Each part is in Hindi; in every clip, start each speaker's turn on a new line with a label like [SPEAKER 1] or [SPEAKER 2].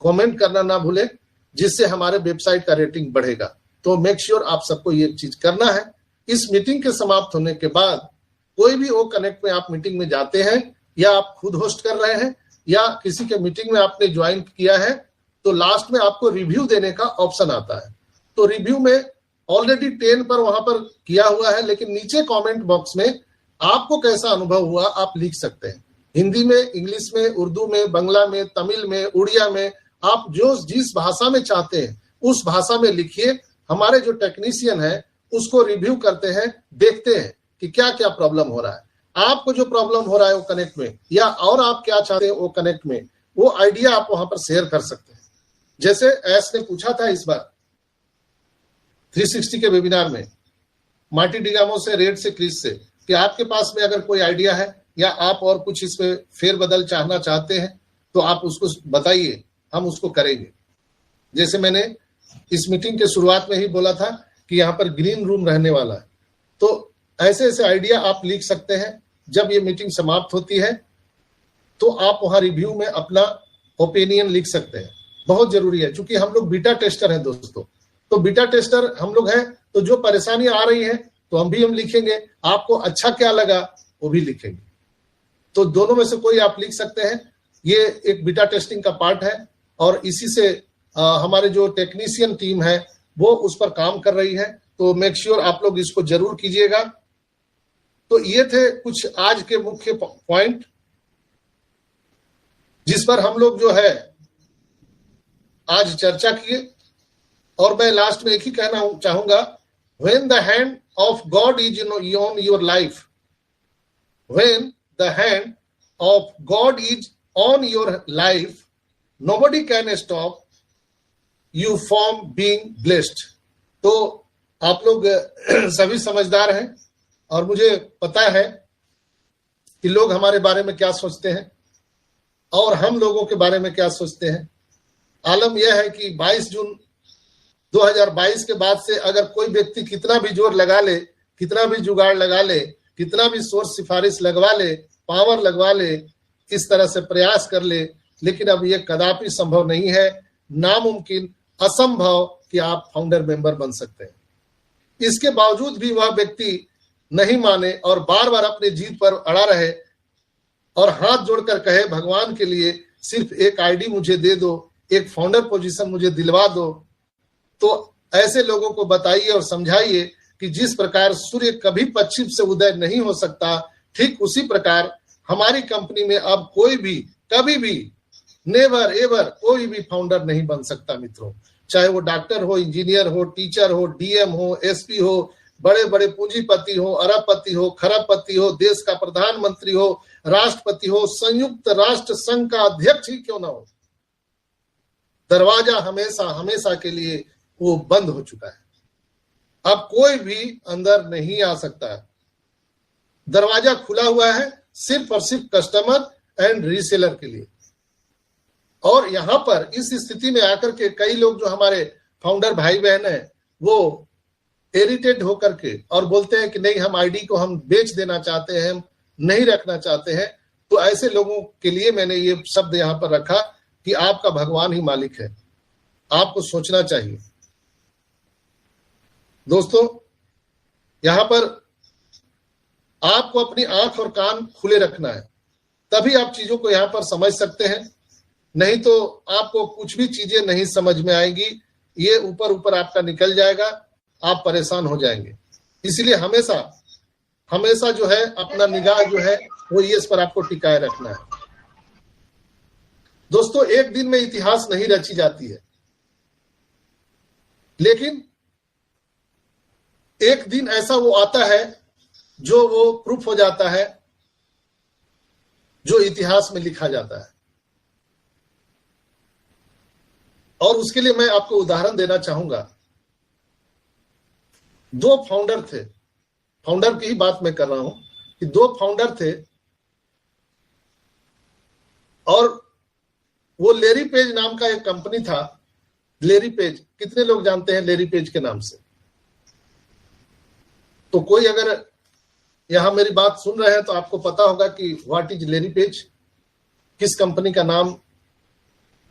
[SPEAKER 1] कमेंट करना ना भूले, जिससे हमारे वेबसाइट का रेटिंग बढ़ेगा। तो मेक श्योर आप सबको ये चीज करना है। इस मीटिंग के समाप्त होने के बाद कोई भी ओ कनेक्ट में आप मीटिंग में जाते हैं या आप खुद होस्ट कर रहे हैं या किसी के मीटिंग में आपने ज्वाइन किया है, तो लास्ट में आपको रिव्यू देने का ऑप्शन आता है। तो रिव्यू में ऑलरेडी 10 पर वहां पर किया हुआ है, लेकिन नीचे कमेंट बॉक्स में आपको कैसा अनुभव हुआ आप लिख सकते हैं। हिंदी में, इंग्लिश में, उर्दू में, बंगला में, तमिल में, उड़िया में, आप जो जिस भाषा में चाहते हैं उस भाषा में लिखिए। हमारे जो टेक्नीशियन है उसको रिव्यू करते हैं, देखते हैं कि क्या क्या प्रॉब्लम हो रहा है। आपको जो प्रॉब्लम हो रहा है वो कनेक्ट में, या और आप क्या चाहते हैं वो कनेक्ट में, वो आइडिया आप वहां पर शेयर कर सकते हैं। जैसे एस ने पूछा था इस बार 360 के वेबिनार में मार्टी डिगामो से, रेड से, क्रिस से, कि आपके पास में अगर कोई आइडिया है या आप और कुछ इसमें फेरबदल चाहना चाहते हैं तो आप उसको बताइए, हम उसको करेंगे। जैसे मैंने इस मीटिंग के शुरुआत में ही बोला था कि यहाँ पर ग्रीन रूम रहने वाला है, तो ऐसे ऐसे आइडिया आप लिख सकते हैं। जब ये मीटिंग समाप्त होती है तो आप वहां रिव्यू में अपना ओपिनियन लिख सकते हैं। बहुत जरूरी है, क्योंकि हम लोग बीटा टेस्टर हैं दोस्तों। तो बीटा टेस्टर हम लोग हैं, तो जो परेशानी आ रही है तो हम लिखेंगे, आपको अच्छा क्या लगा वो भी लिखेंगे। तो दोनों में से कोई आप लिख सकते हैं। ये एक बीटा टेस्टिंग का पार्ट है और इसी से हमारे जो टेक्नीशियन टीम है वो उस पर काम कर रही है। तो मेक श्योर आप लोग इसको जरूर कीजिएगा। तो ये थे कुछ आज के मुख्य पॉइंट जिस पर हम लोग जो है आज चर्चा किए। और मैं लास्ट में एक ही कहना चाहूंगा, when the hand of God is on your life, when the hand of God is on your life, nobody can stop you from being blessed। तो आप लोग सभी समझदार हैं और मुझे पता है कि लोग हमारे बारे में क्या सोचते हैं और हम लोगों के बारे में क्या सोचते हैं। आलम यह है कि 22 जून 2022 के बाद से अगर कोई व्यक्ति कितना भी जोर लगा ले, कितना भी जुगाड़ लगा ले, कितना भी सोर्स सिफारिश लगवा ले, पावर लगवा ले, इस तरह से प्रयास कर ले, लेकिन अब यह कदापि संभव नहीं है, नामुमकिन, असंभव कि आप फाउंडर मेंबर बन सकते हैं। इसके बावजूद भी वह व्यक्ति नहीं माने और बार बार अपने जीत पर अड़ा रहे और हाथ जोड़कर कहे भगवान के लिए सिर्फ एक आईडी मुझे दे दो, एक फाउंडर पोजीशन मुझे दिलवा दो। तो ऐसे लोगों को बताइए और समझाइए कि जिस प्रकार सूर्य कभी पश्चिम से उदय नहीं हो सकता, ठीक उसी प्रकार हमारी कंपनी में अब कोई भी कभी भी नेवर एवर कोई भी फाउंडर नहीं बन सकता मित्रों। चाहे वो डॉक्टर हो, इंजीनियर हो, टीचर हो, डीएम हो, एसपी हो, बड़े बड़े पूंजीपति हो, अरबपति हो, खरबपति हो, देश का प्रधानमंत्री हो, राष्ट्रपति हो, संयुक्त राष्ट्र संघ का अध्यक्ष ही क्यों ना हो, दरवाजा हमेशा हमेशा के लिए वो बंद हो चुका है। अब कोई भी अंदर नहीं आ सकता है। दरवाजा खुला हुआ है सिर्फ और सिर्फ कस्टमर एंड रीसेलर के लिए। और यहां पर इस स्थिति में आकर के कई लोग जो हमारे फाउंडर भाई बहन हैं वो इरिटेट होकर के और बोलते हैं कि नहीं, हम आईडी को हम बेच देना चाहते हैं, हम नहीं रखना चाहते हैं। तो ऐसे लोगों के लिए मैंने ये शब्द यहां पर रखा कि आपका भगवान ही मालिक है, आपको सोचना चाहिए। दोस्तों, यहां पर आपको अपनी आंख और कान खुले रखना है, तभी आप चीजों को यहां पर समझ सकते हैं। नहीं तो आपको कुछ भी चीजें नहीं समझ में आएंगी, ये ऊपर ऊपर आपका निकल जाएगा, आप परेशान हो जाएंगे। इसलिए हमेशा हमेशा जो है अपना निगाह जो है वो इस पर आपको टिकाए रखना है। दोस्तों, एक दिन में इतिहास नहीं रची जाती है, लेकिन एक दिन ऐसा वो आता है जो वो प्रूफ हो जाता है, जो इतिहास में लिखा जाता है। और उसके लिए मैं आपको उदाहरण देना चाहूंगा। 2 फाउंडर थे, फाउंडर की ही बात मैं कर रहा हूं कि 2 फाउंडर थे और वो लेरी पेज नाम का एक कंपनी था। लेरी पेज, कितने लोग जानते हैं लेरी पेज के नाम से? तो कोई अगर यहां मेरी बात सुन रहे हैं तो आपको पता होगा कि व्हाट इज लेरी पेज, किस कंपनी का नाम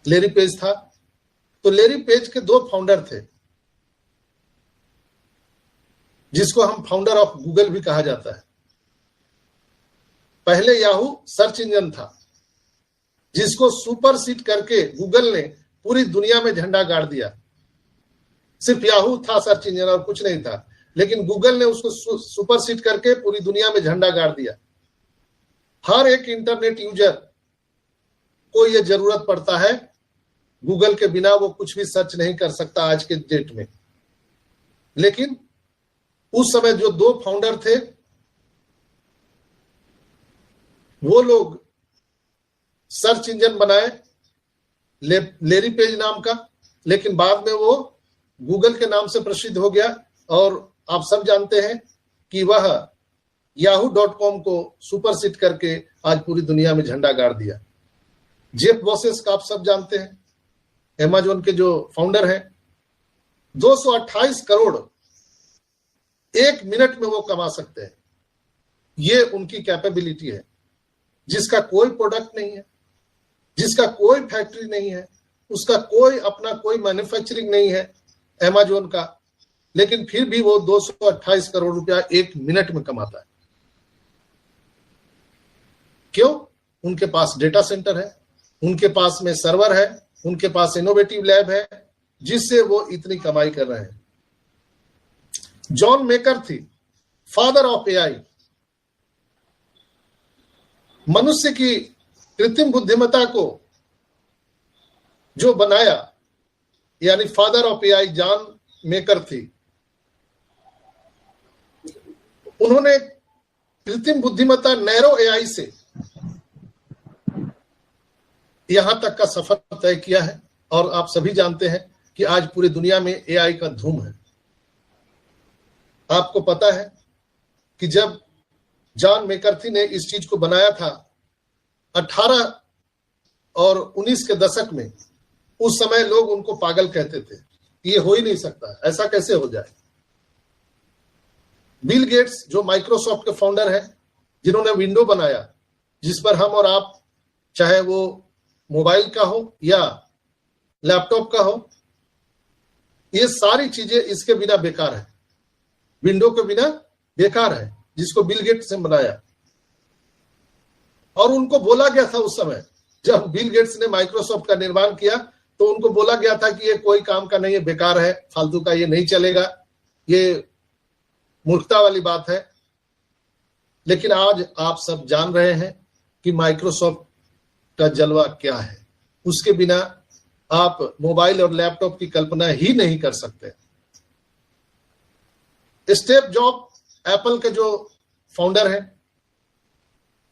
[SPEAKER 1] लेरी पेज था। तो लेरी पेज के 2 फाउंडर थे, जिसको हम फाउंडर ऑफ गूगल भी कहा जाता है। पहले याहू सर्च इंजन था, जिसको सुपरसीड करके गूगल ने पूरी दुनिया में झंडा गाड़ दिया। सिर्फ याहू था सर्च इंजन और कुछ नहीं था, लेकिन गूगल ने उसको सुपरसीड करके पूरी दुनिया में झंडा गाड़ दिया। हर एक इंटरनेट यूजर को यह जरूरत पड़ता है, गूगल के बिना वो कुछ भी सर्च नहीं कर सकता आज के डेट में। लेकिन उस समय जो 2 फाउंडर थे, वो लोग सर्च इंजन बनाए लेरी पेज नाम का, लेकिन बाद में वो गूगल के नाम से प्रसिद्ध हो गया। और आप सब जानते हैं कि वह yahoo.com को सुपरसीड करके आज पूरी दुनिया में झंडा गाड़ दिया। जेफ बेजोस का आप सब जानते हैं, अमेज़न के जो फाउंडर हैं। 228 करोड़ 1 मिनट में वो कमा सकते हैं। ये उनकी कैपेबिलिटी है, जिसका कोई प्रोडक्ट नहीं है, जिसका कोई फैक्ट्री नहीं है, उसका कोई अपना कोई मैन्युफैक्चरिंग नहीं है अमेज़न का, लेकिन फिर भी वो 228 करोड़ रुपया 1 मिनट में कमाता है। क्यों? उनके पास डेटा सेंटर है, उनके पास में सर्वर है, उनके पास इनोवेटिव लैब है, जिससे वो इतनी कमाई कर रहे हैं। John McCarthy, father of AI, मनुष्य की कृत्रिम बुद्धिमत्ता को जो बनाया, यानी father of AI John McCarthy, उन्होंने कृत्रिम बुद्धिमत्ता नैरो एआई से यहां तक का सफर तय किया है। और आप सभी जानते हैं कि आज पूरी दुनिया में एआई का धूम है। आपको पता है कि जब जॉन मैककार्थी ने इस चीज को बनाया था 18 और 19 के दशक में, उस समय लोग उनको पागल कहते थे, ये हो ही नहीं सकता, ऐसा कैसे हो जाए। बिल गेट्स जो माइक्रोसॉफ्ट के फाउंडर हैं, जिन्होंने विंडो बनाया, जिस पर हम और आप, चाहे वो मोबाइल का हो या लैपटॉप का हो, ये सारी चीजें इसके बिना बेकार है, विंडो के बिना बेकार है, जिसको बिल गेट्स ने बनाया। और उनको बोला गया था उस समय, जब बिल गेट्स ने माइक्रोसॉफ्ट का निर्माण किया, तो उनको बोला गया था कि ये कोई काम का नहीं है, बेकार है, फालतू का, ये नहीं चलेगा, ये मूर्खता वाली बात है। लेकिन आज आप सब जान रहे हैं कि माइक्रोसॉफ्ट का जलवा क्या है। उसके बिना आप मोबाइल और लैपटॉप की कल्पना ही नहीं कर सकते। स्टीव जॉब एप्पल के जो फाउंडर हैं,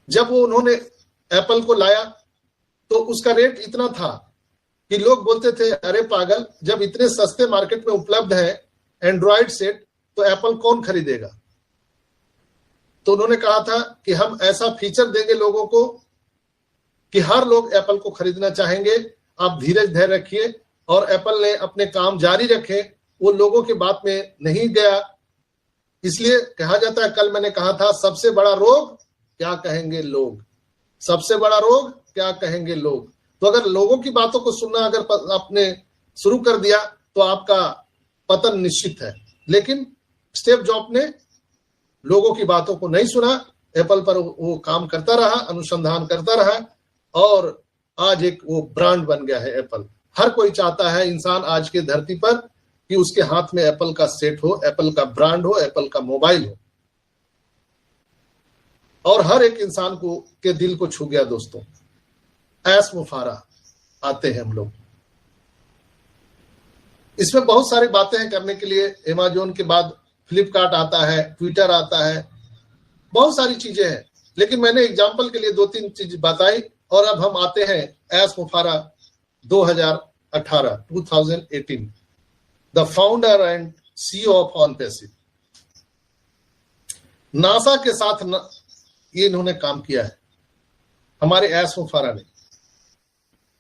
[SPEAKER 1] जब वो उन्होंने एप्पल को लाया तो उसका रेट इतना था कि लोग बोलते थे, अरे पागल, जब इतने सस्ते मार्केट में उपलब्ध है एंड्रॉयड सेट, तो एप्पल कौन खरीदेगा। तो उन्होंने कहा था कि हम ऐसा फीचर देंगे लोगों को कि हर लोग एप्पल को खरीदना चाहेंगे, आप धीरज धैर्य रखिए। और एप्पल ने अपने काम जारी रखे, वो लोगों की बात में नहीं गया। इसलिए कहा जाता है, कल मैंने कहा था, सबसे बड़ा रोग क्या कहेंगे लोग, सबसे बड़ा रोग क्या कहेंगे लोग। तो अगर लोगों की बातों को सुनना अगर आपने शुरू कर दिया तो आपका पतन निश्चित है। लेकिन स्टीव जॉब ने लोगों की बातों को नहीं सुना, एप्पल पर वो काम करता रहा, अनुसंधान करता रहा, और आज एक वो ब्रांड बन गया है एप्पल। हर कोई चाहता है, इंसान आज के धरती पर, कि उसके हाथ में एप्पल का सेट हो, एप्पल का ब्रांड हो, एप्पल का मोबाइल हो। और हर एक इंसान को के दिल को छू गया दोस्तों। ऐस मुफारा आते हैं हम लोग, इसमें बहुत सारी बातें हैं करने के लिए। अमेज़न के बाद फ्लिपकार्ट आता है, ट्विटर आता है, बहुत सारी चीजें हैं। लेकिन मैंने एग्जाम्पल के लिए 2-3 चीज बताई। और अब हम आते हैं ऐस मुफारा 2018 the founder and CEO of OnPassive. NASA के साथ ये इन्होंने काम किया है, हमारे ऐस मुफारा ने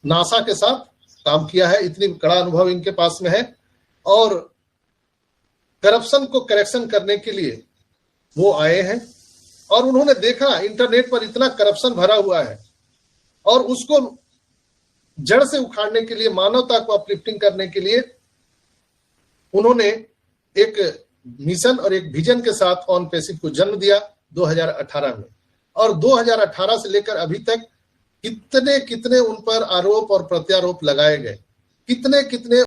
[SPEAKER 1] नासा के साथ काम किया है, इतनी कड़ा अनुभव इनके पास में है। और करप्शन को करेक्शन करने के लिए वो आए हैं, और उन्होंने देखा इंटरनेट पर इतना करप्शन भरा हुआ है, और उसको जड़ से उखाड़ने के लिए, मानवता को अपलिफ्टिंग करने के लिए उन्होंने एक मिशन और एक विजन के साथ ऑन पैसिव को जन्म दिया 2018 में। और 2018 से लेकर अभी तक कितने कितने उन पर आरोप और प्रत्यारोप लगाए गए, कितने कितने